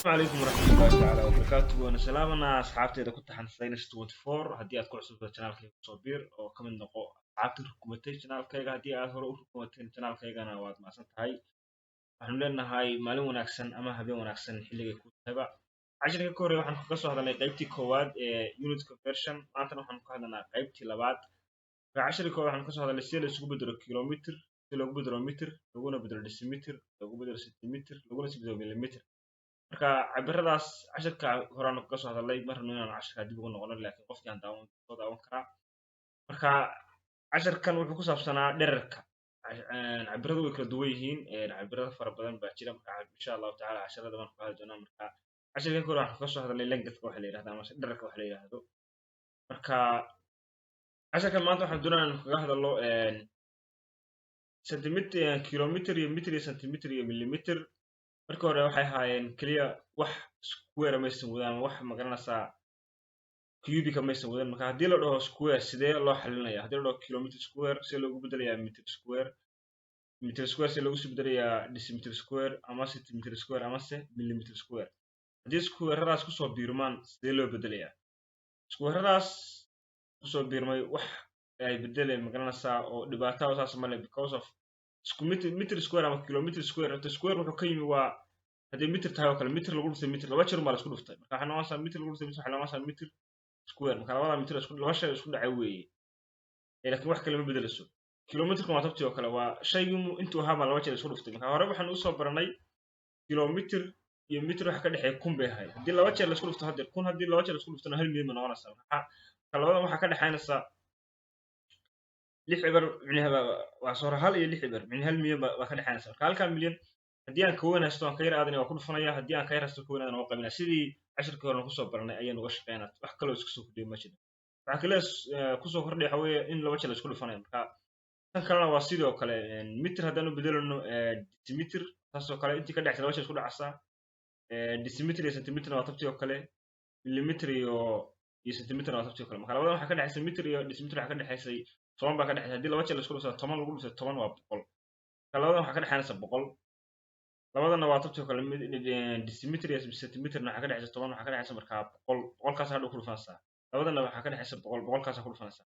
السلام عليكم ورحمة الله تعالى وبركاته وأنا سلامنا أصحابتي إذا كنت عن ساينس 24 هدي أذكر عصب القناة كيف صوبير أو كمان نقو أصحابتي ركومتي القناة كيف هدي أظهر ركومتي القناة كيف أنا واد ما سنت هاي waxaanu leenahay maalin wanaagsan ama habeen wanaagsan xilligay ku tahayba casharka ka hore waxaan ka soo hadalnay qaybtii koowaad ee unit conversion maantana waxaan ku hadlanaa qaybtii labaad casharka koowaad waxaan ka soo hadalnay sida la isugu bedelo kilomitir sida loogu bedelo mitir laguna bedelo decimeter loogu bedelo centimeter laguna sii bedelo millimeter marka cabiradaas casharka horaan ka soo hadalnay marna inaan casharka dib ugu noqono laakiin qofkii aan daawan karaa marka casharkan wuxuu ku saabsanaa dhererka cabiradu way kala duwan yihiin cabirada fara badan baa jira marka insha allahu tacaala casharada baan ku hadli doonaa marka casharkan kore waxaan ka soo hadalnay lengthka waxa la yidhahdo ama dhererka waxa la yidhahdo marka casharkan maanta waxaan doonaa inaan kaga hadalno centimeter kilometer iyo meter iyo centimeter iyo millimeter marka hore waxay ahaayeen keliya wax square maysan wadaan wax magaranaysaa cubic maysan wadaan marka haddii la dhaho square sidee loo xalinaya haddii la dhaho kilometer square sidee loogu bedelayaa meter square sidee loogu sii bedelayaa decimeter square ama centimeter square amase millimeter square haddii squaradaas kusoo biirmaan sidee loo bedelayaa squaradaas kusoo biirmay wax ay bedeleen magaranaysaa oo dhibaato saas male because of meter square ama kilometer square square wuxuu ka yimi waa haddii meter tahay oo kale meter lagu dhuftay meter laba jeer baa la isku dhuftay marka waxay noqonaysaa meter lagu dhuftay waxay noqonaysaa meter square marka labada meter laba shay isku dhacay weeye laakiin wax kale ma bedelayso kilometerka waa tabtii oo kale waa shaygii intuu ahaa baa laba jeer isku dhuftay marka hore waxaan usoo baranay kilometer iyo meter waxa ka dhexeeya kun bay ahayd haddii laba jeer la isku dhufto haddeer kun haddii laba jeer la isku dhuftona hal milyan ba noqonaysaa marka labadan waxaa ka dhexaynaysaa lix cibar micnaheeda waa soo hal iyo lix cibar micnaheeda hal milyan baa ka dhexaynaysa marka halkaa milyan haddii aan ka weyn haysto aan ka yar aadan waa ku dhufanaya haddii aan ka yar haysto ka weyn aadan waa qaybinaya sidii casharkii hore kusoo baranay ayaan uga shaqeynaa wax kaloo isku soo kordhiyo ma jiro waxaa kale kusoo kordhay waxa weeye in laba jeer la isku dhufanayo marka tan kalena waa sidoo kale meter haddaan u bedelano decimeter taasoo kale intii ka dhexaysa laba jeer isku dhacaysaa decimeter iyo centimeter waa tabtii oo kale millimeter iyo centimeter waa tabtii oo kale marka labadan waxaa ka dhexaysa meter iyo decimeter waxaa ka dhexaysay toban baa ka dhexaysa haddii laba jeer la isku dhufto toban lagu dhufto toban waa boqol marka labadan waxaa ka dhexaynaysa boqol labadana waa tabtii oo kale decimeter iyo centimeterna waxaa ka dhexaysa toban waxaa ka dhexaysa markaa boqol boqolkaas hadhow ku dhufanaysaa labadana waxaa ka dhexaysa boqol boqolkaas ku dhufanaysaa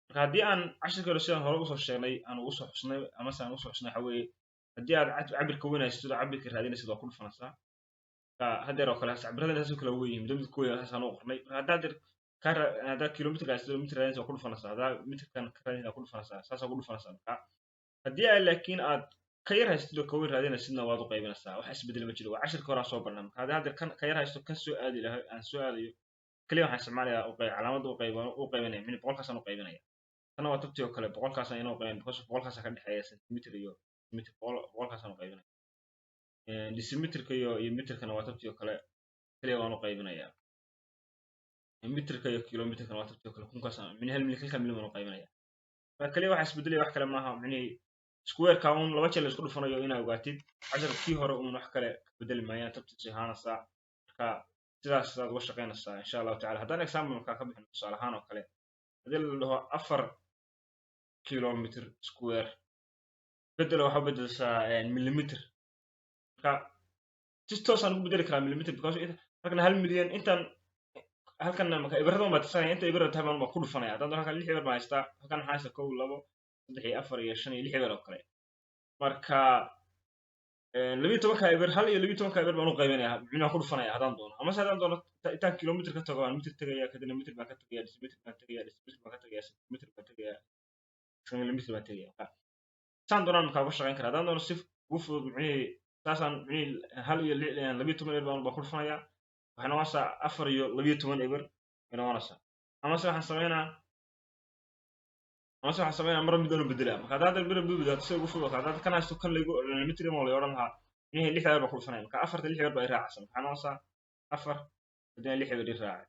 marka haddii aan casharka hore sidaan hore usoo sheegnay aan ugu soo xusnay amase aan usoo xusnay waxa weeye haddii aad cabirka weynaysid oo cabirka raadinaysid waa ku dhufanaysaa marka haddeer oo kale cabiradan saasoo kala weyn yihiin midda kooya saasaan u qornay marka haddaa kilometer raadinaysid oo meter raadinaysid waa ku dhufanaysaa haddaa meterkan ka raadinaysid waa ku dhufanaysaa saasaa ku dhufanaysaa marka haddii aad laakiin aad ka yar haystid oo ka weyn raadinaysidna waad u qaybinaysaa wax isbedel ma jiro waa casharka hore aan soo barnay marka haddii haddeer kan ka yar haysto kan soo aadi lahay aan soo aadayo kaliya waxaan isticmaalayaa calaamada u qaybinaya min boqolkaasaan u qaybinaya tan waa tabtii oo kale boqolkaasaan inuu qaybin because boqolkaasa ka dhexeeya centimeter iyo meter boqolkaasaan u qaybinaya decimeterka iyo meterkana waa tabtii oo kale kaliya waan u qaybinaya meterka iyo kilometerkana waa tabtii oo kale kunkaasaan min hal milyan halka milyan waan u qaybinaya marka kaliya waxa isbedelaya wax kale maaha micnihii squareka un laba jeer la isku dhufanayo inaa ogaatid casharkii hore un wax kale ka bedeli maayaan tabtiisa ahaanaysaa marka sidaas aad uga shaqeynaysaa insha allahu tacala haddaan example markaa ka bixin tusaale ahaan oo kale haddii la dhaho 4 kilometer square bedelo waxaa bedelsaa millimeter marka si toosaan ugu bedeli karaa millimeter because halkan hal milyan intaan halkan marka ibarada baa tirsanaya inta ibarada tahay baan ku dhufanaya haddaan halkan lix ibar baan haystaa halkan waxaan haystaa 1 2 3 iyo 4 iyo 5 iyo 6 ibar oo kale marka 12 ibar hal iyo 12 ibar baan u qaybinayaa micnaha ku dhufanaya haddaan doono ama haddaan doono intaan kilometer ka tago aan meter tagaya kadibna meter baan ka tagaya decimeter baan tagaya decimeter baan ka tagaya centimeter baan tagaya millimeter baan tagaya saan doonaan markaa uga shaqeyn karaa haddaan doono si ugu fudud micnihii saasaan micnihii hal iyo 12 ibar baan ku dhufanayaa waxay noqonaysaa 4 iyo 12 ibar bay noqonaysaa amase waxaan sameynaa mar mid aan u bedelaa marka haddaad bir bedelato si ugu fudud haddaad kan haysto kan laygu millimeter ma la odhan lahaa micnihii 6 ibar baan ku dhufanaya marka 4 6 ibar baa i raacaysa waxay noqonaysaa 4 haddana 6 ibar i raacay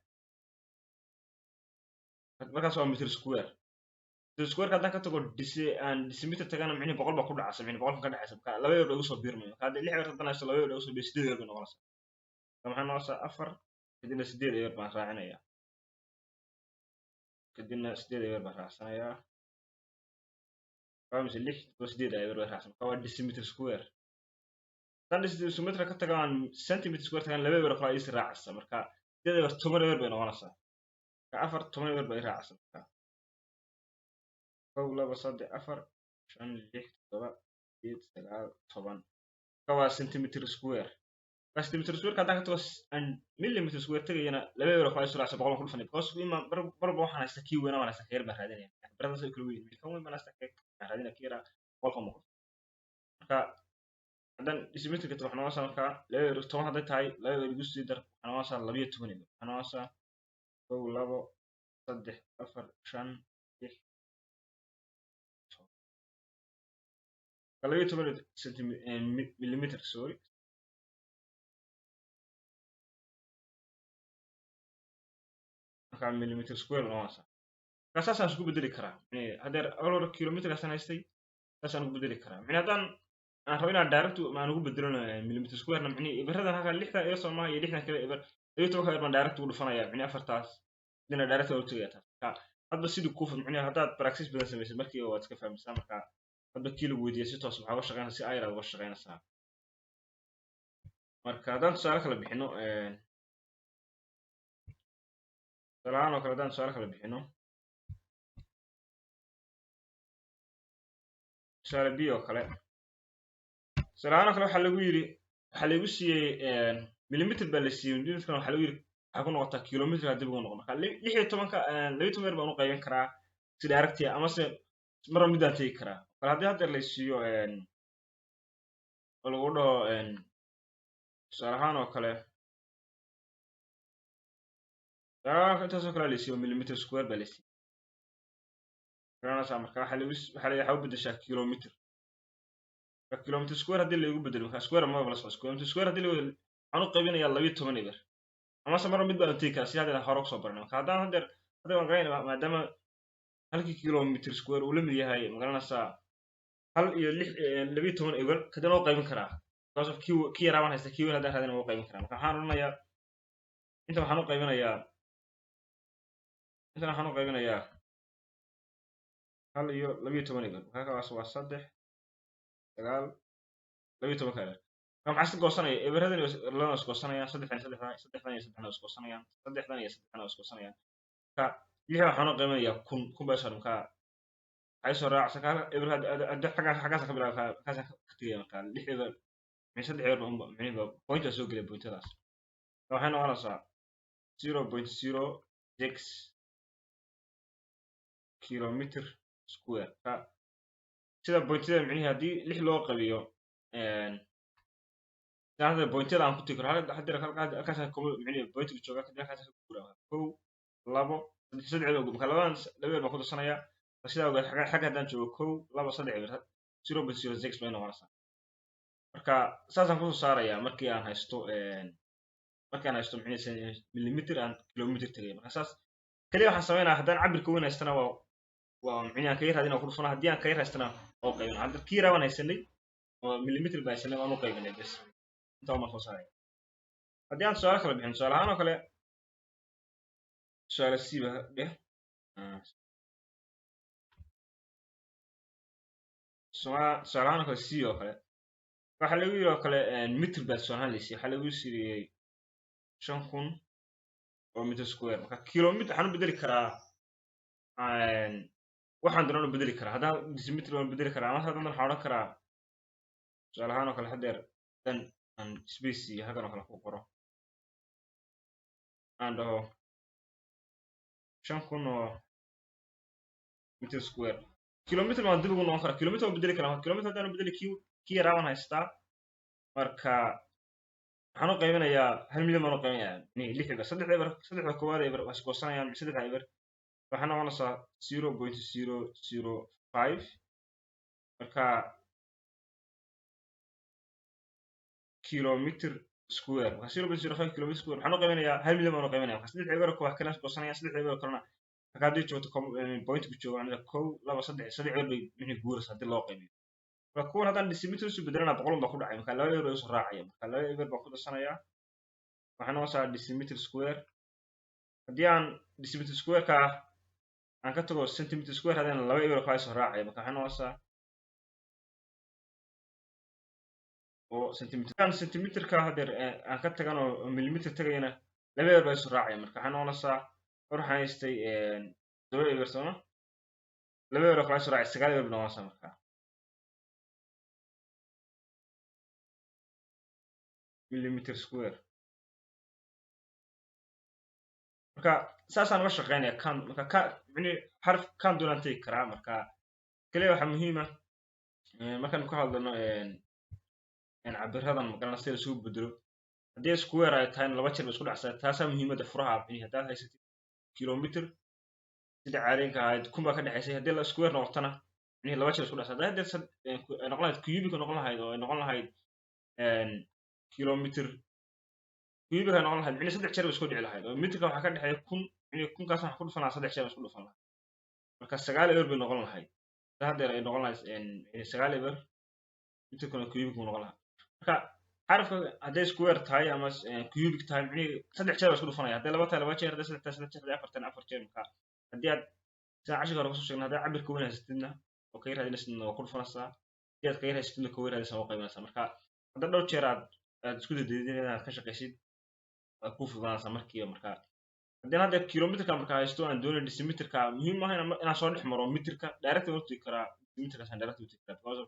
markaas waa meter square square haddaan ka tago decimeter tagana micnihii boqol baa ku dhacaysa micnihii boqolkan ka dhexaysa marka laba ibar igu soo biirmayo marka haddii 6 ibar haddaan haysto laba ibar igu soo biir 8 ibar bay noqonaysaa marka maxay noqonaysaa 4 kadibna 8 ibar baan raacinaya kadibna 8 ibar baan raacsanayaa waa mise 6 oo 8 ibar bay raacsan marka waa decimeter square haddaan decimeter ka tagaan centimeter square tagaan laba eber kala is raacaysa marka sideed eber 10 eber bay noqonaysaa marka 4 10 eber bay raacaysa marka 1 2 3 4 5 6 7 8 9 10 kawa centimeter square centimeter square haddaan ka tago millimeter square tagayana laba eber kala is raacaysa 100 ku dhufan because ima barba waxaan haystaa kii weyn oo aan haystaa keer baan raadinaya barada soo kala weyn kan weyn baan haystaa keer baan raadinaya kiira 100 marka haddaan decimeter ka tago waxaan noqonaysaa marka laba eber 10 hadday tahay laba eber igu sii dar waxaan noqonaysaa 12 eber waxaan noqonaysaa 1 2 3 4 5 6 12 millimeter sorry marka millimeter square noqonaysaa marka saasaan isku bedeli karaa hadeer awal kilometerkaasaan haystay saasaan ugu bedeli karaa haddaan aan rabo inaan direct aan ugu bedelano millimeter square na ibaradan halkan 60 iyo Soomaa iyo 60 kale ibar 12 eber baan direct ugu dhufanaya afartaas dina direct ugu tagaya taas hadba sidii ku fahmay haddaad practice badan sameysay markii waad iska fahmaysaa marka hadba kii lagu weydiiyay si toos waxaa uga shaqeynaysaa si ayraad uga shaqeynaysaa marka haddaan tusaale kala bixino tusaalahaan oo kale haddaan tusaale kala bixino tusaale b oo kale tusaalahaan oo kale waxaa lagu yidhi waxaa lagu siiyey millimeter baa la siiyey millimeterkan waxaa lagu yidhi waxaa ku noqotaa kilometer haddii ugu noqon marka 16 12 eber baan u qaybin karaa si direct ah ama se marba midaan tegi karaa kala haddii hadda la siiyo oo lagu dhaho tusaale ahaan oo kale intaasoo kale la siiyo millimeter square baa la siiyey garanaysaa marka waxaa u bedeshaa kilometer kilometer square haddii lagu bedelo marka square ma la socdo kilometer square haddii lagu waxaan u qaybinayaa 12 eber ama se marba mid baan tegi karaa si hadda hore u soo baranay marka haddaan hadda waan garanayna maadaama halkii kilometer square uu la mid yahay magaranaysaa 1 iyo 12 eber kadib loo qaybin karaa because of kii yaraan haysta kii weyn haddaan raadina loo qaybin karaa marka waxaan oranayaa inta waxaan u qaybinayaa 1 iyo 12 eber marka kaas waa 3 9 12 kale marka maxaa goosanaya eberadan lana isku goosanayaan 3 iyo 3 isku goosanayaan 3 iyo 3 isku goosanayaan marka lixda waxaan u qaybinayaa 1000 baa soo marka ay soo raacsan kala eber hadda xaggaas ka bilaabay kaas ka tagay marka 6 eber من 3 eber macnaheedu point soo galay pointadaas waxay noqonaysaa 0.06 kilometer square ka sida pointada macnaheedu hadii 6 loo qabiyo hadda pointada aan ku tagi karo hadda halkaas ka macnaheedu pointiga jooga kadib halkaas ka guuraa 1 2 3 eber marka labadan eber baan ku darsanaya sida ogaad xagga hadaan joogo 1 2 3 eber 0.06 bay noqonaysaa marka saasaan ku soo saaraya markii aan haysto millimeter and kilometer tagay marka saas kaliya waxaan sameynaa haddaan cabirka weyn haystana waa macnaheedu ka yaraadina ku dhufana haddii aan ka yar haystana oo qaybin hadda kii rawan haysanay oo millimeter baa haysanay waan u qaybinay bas inta ma soo saaraya haddii aan su'aal kala bixin su'aal ahaan oo kale su'aal siiba dheh su'aal ahaan oo kale si oo kale waxa lagu yiri oo kale meter baa soo hanaysi waxa lagu siiyay 5000 oo meter square marka kilometer waxaan u bedeli karaa waxaan doonaa u bedeli karaa haddaan decimeter waan bedeli karaa ama haddaan waxaan oran karaa su'aal ahaan oo kale hadeer dan aan space iyo hadan oo kale ku qoro aan dhaho 5000 oo meter square kilometer waan dib ugu noqon karaa kilometer waan bedeli karaa kilometer haddaan bedeli kii yaraan haystaa marka waxaan u qaybinayaa 1 milyan baan u qaybinayaa 6 eber 3 eber 3 koowaad eber waa isku goosanayaan 3 eber waxaan noqonaysaa 0.005 marka kilometer square marka 0.05 kilometer square waxaan u qaybinayaa 1 milyan baan u qaybinayaa marka 3 eber wax kale isku goosanayaan 3 eber kalena marka haddii joogto point ku joogo aniga 1 2 3 eber bay mixi guuraysaa haddii loo qaybiyo kuwan haddaan decimeter isu bedelana 100 baa ku dhacay marka 2 eber isu raacaya marka 2 eber baa ku darsanaya waxaan noqosaa decimeter square haddii aan decimeter square ka aan ka tago centimeter square haddana 2 eber ka isu raacaya marka waxaan noqosaa oo sentimitir kan sentimitirka hadeer aan ka tagan oo millimeter tagayna laba eber baa isu raacaya marka waxay noqonaysaa hor waxaan haystay 7 eber sooma laba eber oo kale isu raacay 9 eber bay noqonaysaa marka millimeter square marka saasaan uga shaqeynaya kan marka ka micni xarf kan doonaan tegi karaa marka kaliya waxaa muhiim ah markaan ku hadlano cabiradan magaranaysa sida isugu bedelo haddii square ay tahay laba jeer ba isku dhacsaa taasaa muhiimadda furaha micni haddaad haysatid kilometer sida caadiga ahayd kun baa ka dhaxaysay haddii la square noqotana micni laba jeer isku dhacsaa haddii ay noqon lahayd cubic noqon lahayd oo ay noqon lahayd kilometer cubic ay noqon lahayd micni saddex jeer ba isku dhici lahayd oo meterka waxaa ka dhexeeya kun micni kunkaas waxaa ku dhufan lahaa saddex jeer ba isku dhufan lahaa marka 9 eber bay noqon lahayd haddeer ay noqon lahayd 9 eber meterkuna cubic buu noqon lahaa marka xarafka hadday square tahay ama cubic tahay micni saddex jeer ba isku dhufanaya hadday laba tahay laba jeer hadday saddex tahay saddex jeer hadday afar tahay afar jeer marka haddii aad sidaan casharka hore kusoo sheegnay haddaad cabirka weyn haysatidna oo ka yar raadinaysidna waa ku dhufanaysaa haddii aad ka yar haysatidna ka weyn raadinaysaa waa qaybinaysaa marka hadda dhowr jeer aad isku daydaydin inaad ka shaqaysid waa kuu fududaanaysaa markiiba marka haddii hadda kilometerka marka haysto aan doonayo decimeterka muhiim maaha inaan soo dhex maro meterka direct waan u tegi karaa decimeterkaasaan direct u tegi karaa because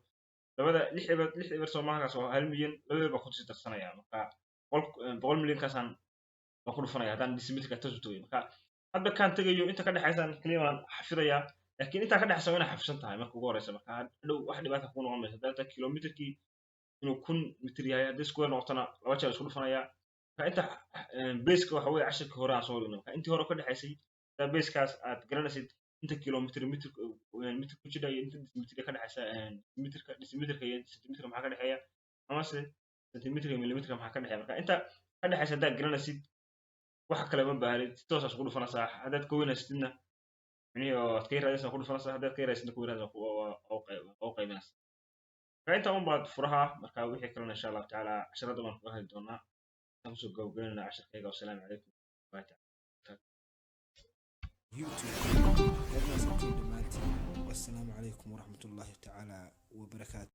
labada lix eber Soomaaligaas waa 1 milyan laba eber baan ku sii darsanaya marka 100 milyankaasaan waan ku dhufanaya haddaan decimeterka toos u tagayo marka hadda kaan tagayo inta ka dhaxaysaan kaliya waan xafidayaa laakiin intaa ka dhaxaysa waa inay xafisan tahay marka ugu horeysa marka hadhow wax dhibaata kugu noqon mayso haddaa kilometerkii inuu 1000 mitir yahay haddii square noqotona laba jeer isku dhufanaya marka inta baseka waxa weeye cashirka hore aan soo dhignay marka intii hore ka dhaxaysay haddaa basekaas aad garanaysid inta kilometer ku jira iyo inta decimeter ka dhaxaysa decimeterka iyo centimeterka maxaa ka dhexeeya amase centimeter iyo millimeter maxaa ka dhexeeya marka inta ka dhaxaysa haddaad garanaysid wax kale ma baahnid si toos ah isku dhufanaysaa haddaad ka weyn haysatidna micnihi oo aad ka yar raadinaysaa ku dhufanaysaa haddaad ka yar haysatidna ka weyn raadinaysaa waa u qaybinaysaa marka intaa un baad furaha marka wixii kalena insha allahu tacaala casharada baan kaga hadli doonaa intaan kusoo gabagabeynayna casharkayga wasalaamu calaykum YouTube والسلام عليكم ورحمة الله تعالى وبركاته.